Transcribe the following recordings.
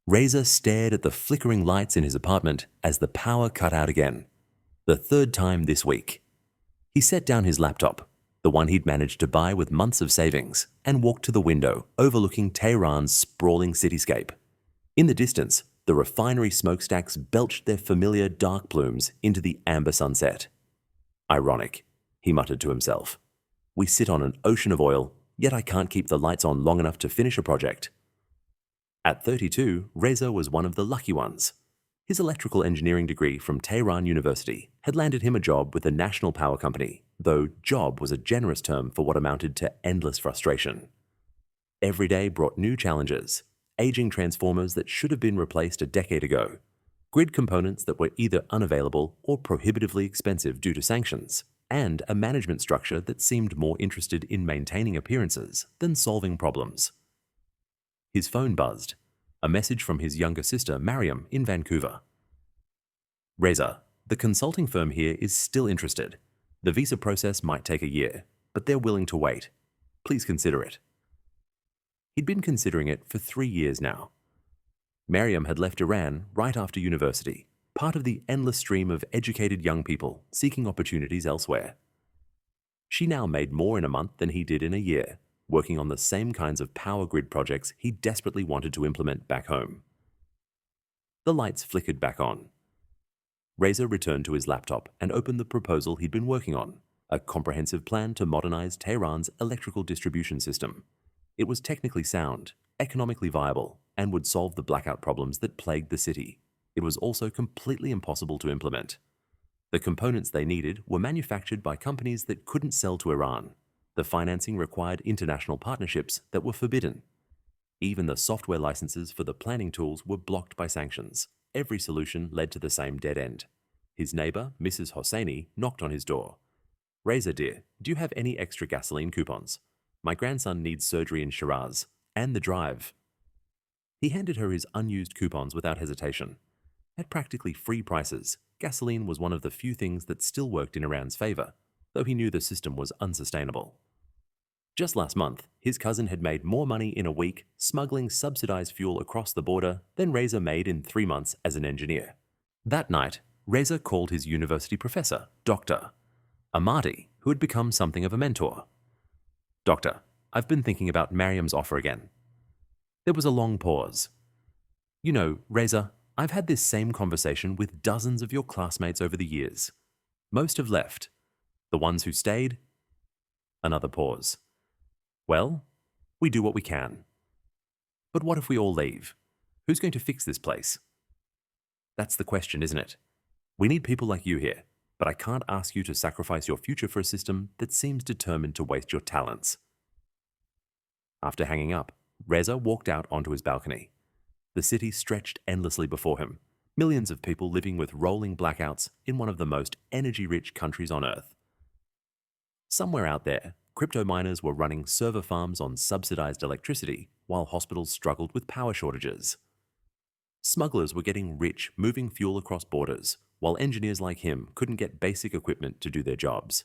Reza stared at the flickering lights in his apartment as the power cut out again. The third time this week. He set down his laptop, the one he'd managed to buy with months of savings, and walked to the window overlooking Tehran's sprawling cityscape. In the distance, the refinery smokestacks belched their familiar dark plumes into the amber sunset. Ironic, he muttered to himself. We sit on an ocean of oil, yet I can't keep the lights on long enough to finish a project. At 32, Reza was one of the lucky ones. His electrical engineering degree from Tehran University had landed him a job with a national power company, though job was a generous term for what amounted to endless frustration. Every day brought new challenges: aging transformers that should have been replaced a decade ago, grid components that were either unavailable or prohibitively expensive due to sanctions, and a management structure that seemed more interested in maintaining appearances than solving problems. His phone buzzed, a message from his younger sister Mariam in Vancouver. Reza, the consulting firm here is still interested. The visa process might take a year, but they're willing to wait. Please consider it. He'd been considering it for 3 years now. Mariam had left Iran right after university, part of the endless stream of educated young people seeking opportunities elsewhere. She now made more in a month than he did in a year, working on the same kinds of power grid projects he desperately wanted to implement back home. The lights flickered back on. Reza returned to his laptop and opened the proposal he'd been working on, a comprehensive plan to modernize Tehran's electrical distribution system. It was technically sound, economically viable, and would solve the blackout problems that plagued the city. It was also completely impossible to implement. The components they needed were manufactured by companies that couldn't sell to Iran. The financing required international partnerships that were forbidden. Even the software licenses for the planning tools were blocked by sanctions. Every solution led to the same dead end. His neighbor, Mrs. Hosseini, knocked on his door. "Reza dear, do you have any extra gasoline coupons? My grandson needs surgery in Shiraz, and the drive." He handed her his unused coupons without hesitation. At practically free prices, gasoline was one of the few things that still worked in Iran's favor, though he knew the system was unsustainable. Just last month, his cousin had made more money in a week smuggling subsidized fuel across the border than Reza made in 3 months as an engineer. That night, Reza called his university professor, Dr. Amati, who had become something of a mentor. "Doctor, I've been thinking about Mariam's offer again." There was a long pause. "You know, Reza, I've had this same conversation with dozens of your classmates over the years. Most have left. The ones who stayed?" Another pause. "Well, we do what we can. But what if we all leave? Who's going to fix this place?" "That's the question, isn't it? We need people like you here, but I can't ask you to sacrifice your future for a system that seems determined to waste your talents." After hanging up, Reza walked out onto his balcony. The city stretched endlessly before him, millions of people living with rolling blackouts in one of the most energy-rich countries on Earth. Somewhere out there, crypto miners were running server farms on subsidized electricity while hospitals struggled with power shortages. Smugglers were getting rich moving fuel across borders, while engineers like him couldn't get basic equipment to do their jobs.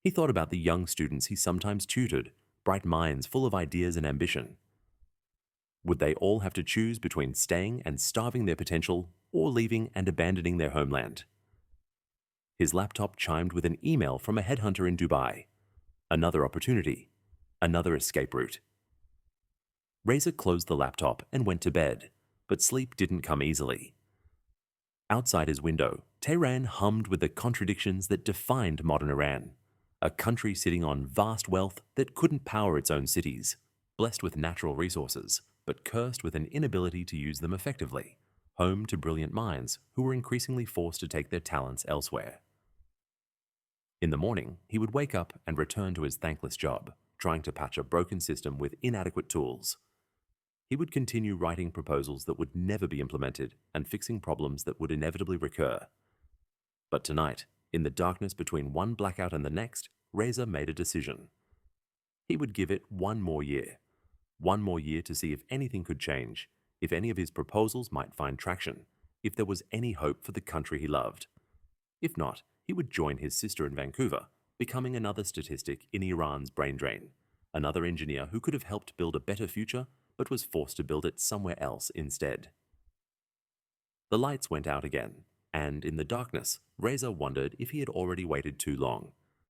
He thought about the young students he sometimes tutored, bright minds full of ideas and ambition. Would they all have to choose between staying and starving their potential or leaving and abandoning their homeland? His laptop chimed with an email from a headhunter in Dubai. Another opportunity, another escape route. Reza closed the laptop and went to bed, but sleep didn't come easily. Outside his window, Tehran hummed with the contradictions that defined modern Iran, a country sitting on vast wealth that couldn't power its own cities, blessed with natural resources, but cursed with an inability to use them effectively, home to brilliant minds who were increasingly forced to take their talents elsewhere. In the morning, he would wake up and return to his thankless job, trying to patch a broken system with inadequate tools. He would continue writing proposals that would never be implemented and fixing problems that would inevitably recur. But tonight, in the darkness between one blackout and the next, Reza made a decision. He would give it one more year to see if anything could change, if any of his proposals might find traction, if there was any hope for the country he loved. If not, he would join his sister in Vancouver, becoming another statistic in Iran's brain drain, another engineer who could have helped build a better future, but was forced to build it somewhere else instead. The lights went out again, and in the darkness, Reza wondered if he had already waited too long,